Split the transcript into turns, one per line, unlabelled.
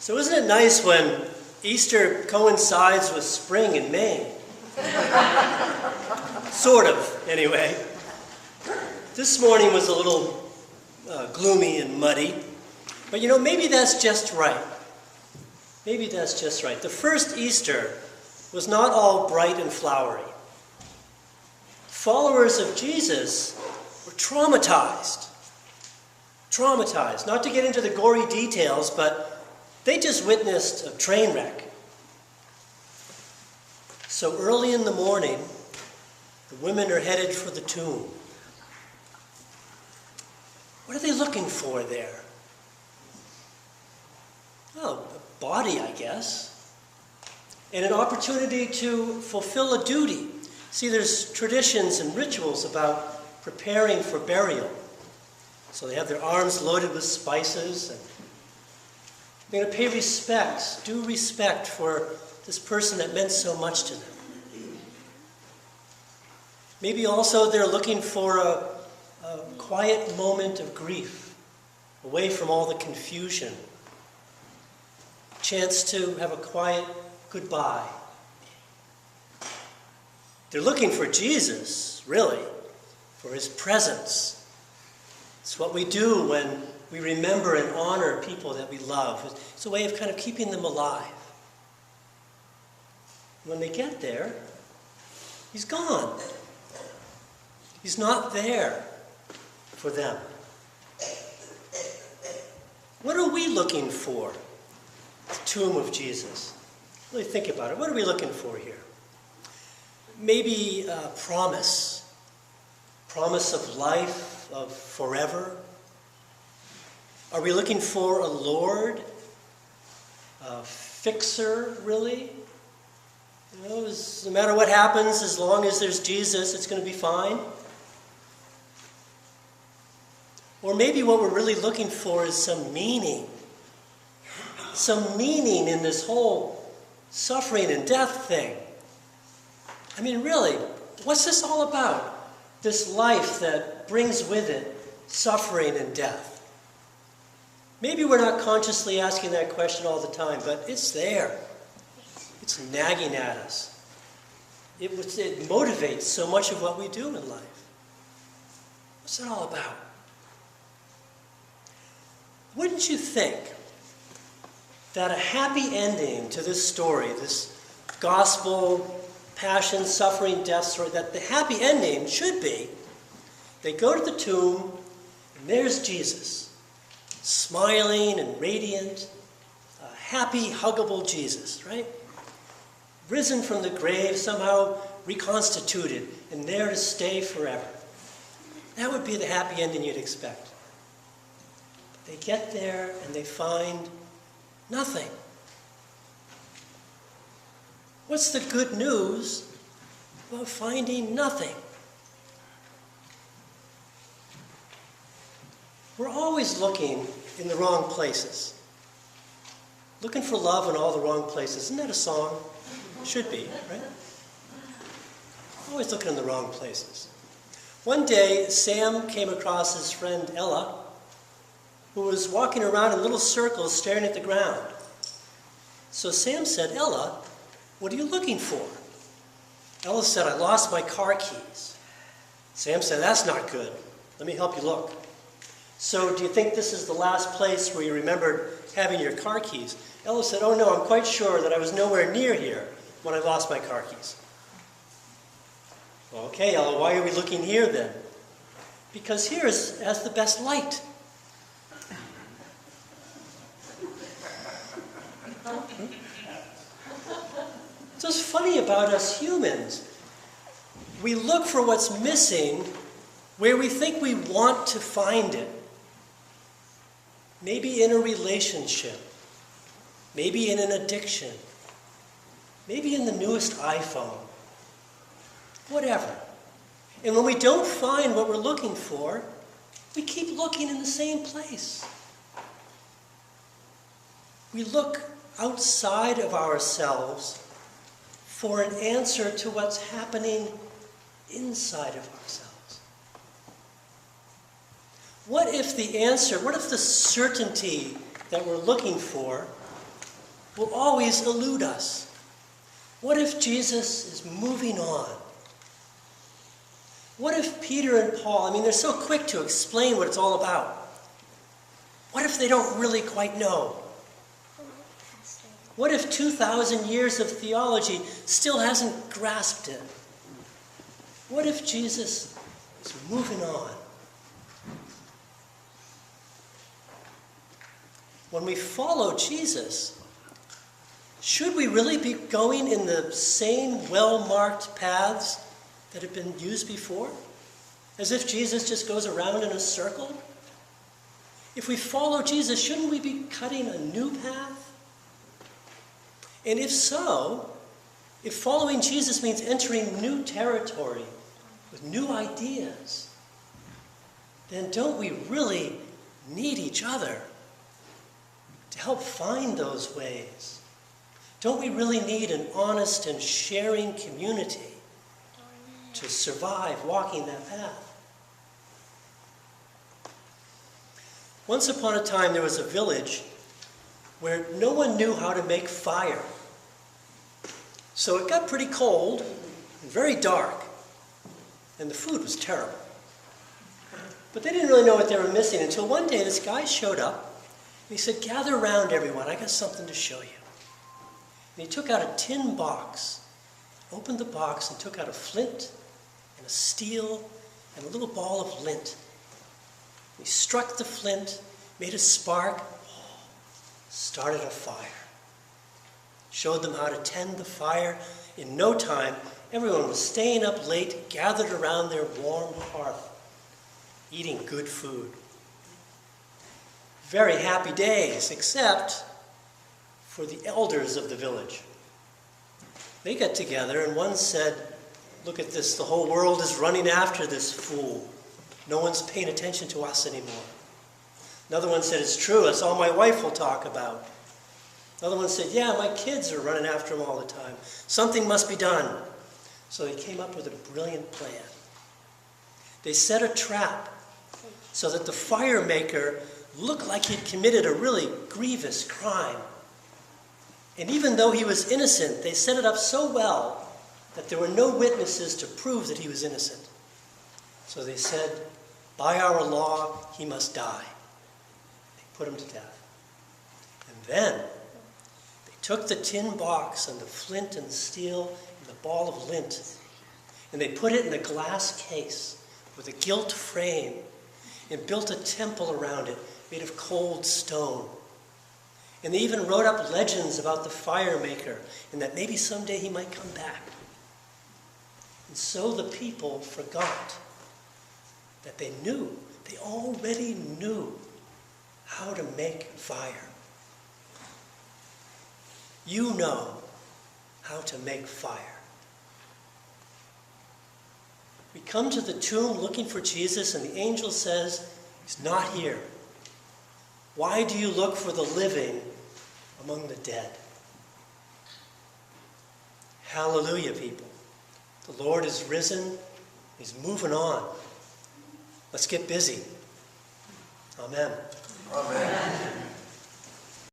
So isn't it nice when Easter coincides with spring in Maine? Sort of, anyway. This morning was a little gloomy and muddy, but maybe that's just right. Maybe that's just right. The first Easter was not all bright and flowery. Followers of Jesus were traumatized. Traumatized. Not to get into the gory details, but they just witnessed a train wreck. So early in the morning, the women are headed for the tomb. What are they looking for there? Well, a body, I guess. And an opportunity to fulfill a duty. See, there's traditions and rituals about preparing for burial. So they have their arms loaded with spices, and they're going to pay respect, due respect for this person that meant so much to them. Maybe also they're looking for a quiet moment of grief, away from all the confusion. A chance to have a quiet goodbye. They're looking for Jesus, really, for his presence. It's what we do when we remember and honor people that we love. It's a way of kind of keeping them alive. When they get there, he's gone. He's not there for them. What are we looking for at the tomb of Jesus? Really think about it. What are we looking for here? Maybe a promise. Promise of life, of forever. Are we looking for a Lord? A fixer, really? No matter what happens, as long as there's Jesus, it's going to be fine. Or maybe what we're really looking for is some meaning. Some meaning in this whole suffering and death thing. I mean, really, what's this all about? This life that brings with it suffering and death. Maybe we're not consciously asking that question all the time, but it's there. It's nagging at us. It motivates so much of what we do in life. What's it all about? Wouldn't you think that a happy ending to this story, this gospel, passion, suffering, death story, that the happy ending should be they go to the tomb and there's Jesus, smiling and radiant, a happy, huggable Jesus, right? Risen from the grave, somehow reconstituted, and there to stay forever. That would be the happy ending you'd expect. But they get there and they find nothing. What's the good news about finding nothing? We're always looking in the wrong places. Looking for love in all the wrong places. Isn't that a song? Should be, right? Always looking in the wrong places. One day, Sam came across his friend Ella, who was walking around in little circles staring at the ground. So Sam said, "Ella, what are you looking for?" Ella said, "I lost my car keys." Sam said, "That's not good. Let me help you look." "So do you think this is the last place where you remembered having your car keys?" Ella said, "Oh no, I'm quite sure that I was nowhere near here when I lost my car keys." "Well, okay, Ella, why are we looking here then?" "Because here has the best light." It's what's funny about us humans. We look for what's missing where we think we want to find it. Maybe in a relationship. Maybe in an addiction. Maybe in the newest iPhone. Whatever. And when we don't find what we're looking for, we keep looking in the same place. We look outside of ourselves for an answer to what's happening inside of ourselves. What if the certainty that we're looking for will always elude us? What if Jesus is moving on? What if Peter and Paul, they're so quick to explain what it's all about. What if they don't really quite know? What if 2,000 years of theology still hasn't grasped it? What if Jesus is moving on? When we follow Jesus, should we really be going in the same well-marked paths that have been used before? As if Jesus just goes around in a circle? If we follow Jesus, shouldn't we be cutting a new path? And if so, if following Jesus means entering new territory with new ideas, then don't we really need each other to help find those ways? Don't we really need an honest and sharing community to survive walking that path? Once upon a time, there was a village where no one knew how to make fire. So it got pretty cold and very dark, and the food was terrible. But they didn't really know what they were missing until one day this guy showed up, and he said, "Gather around, everyone. I got something to show you." And he took out a tin box, opened the box, and took out a flint and a steel and a little ball of lint. He struck the flint, made a spark, started a fire. Showed them how to tend the fire. In no time, everyone was staying up late, gathered around their warm hearth, eating good food. Very happy days, except for the elders of the village. They got together and one said, "Look at this, the whole world is running after this fool. No one's paying attention to us anymore." Another one said, "It's true, that's all my wife will talk about." Another one said, "Yeah, my kids are running after him all the time. Something must be done." So they came up with a brilliant plan. They set a trap so that the fire maker looked like he'd committed a really grievous crime. And even though he was innocent, they set it up so well that there were no witnesses to prove that he was innocent. So they said, "By our law, he must die." They put him to death. And then they took the tin box and the flint and steel and the ball of lint, and they put it in a glass case with a gilt frame and built a temple around it made of cold stone. And they even wrote up legends about the fire maker and that maybe someday he might come back. And so the people forgot that they already knew how to make fire. You know how to make fire. We come to the tomb looking for Jesus, and the angel says, "He's not here. Why do you look for the living among the dead?" Hallelujah, people. The Lord is risen. He's moving on. Let's get busy. Amen.
Amen.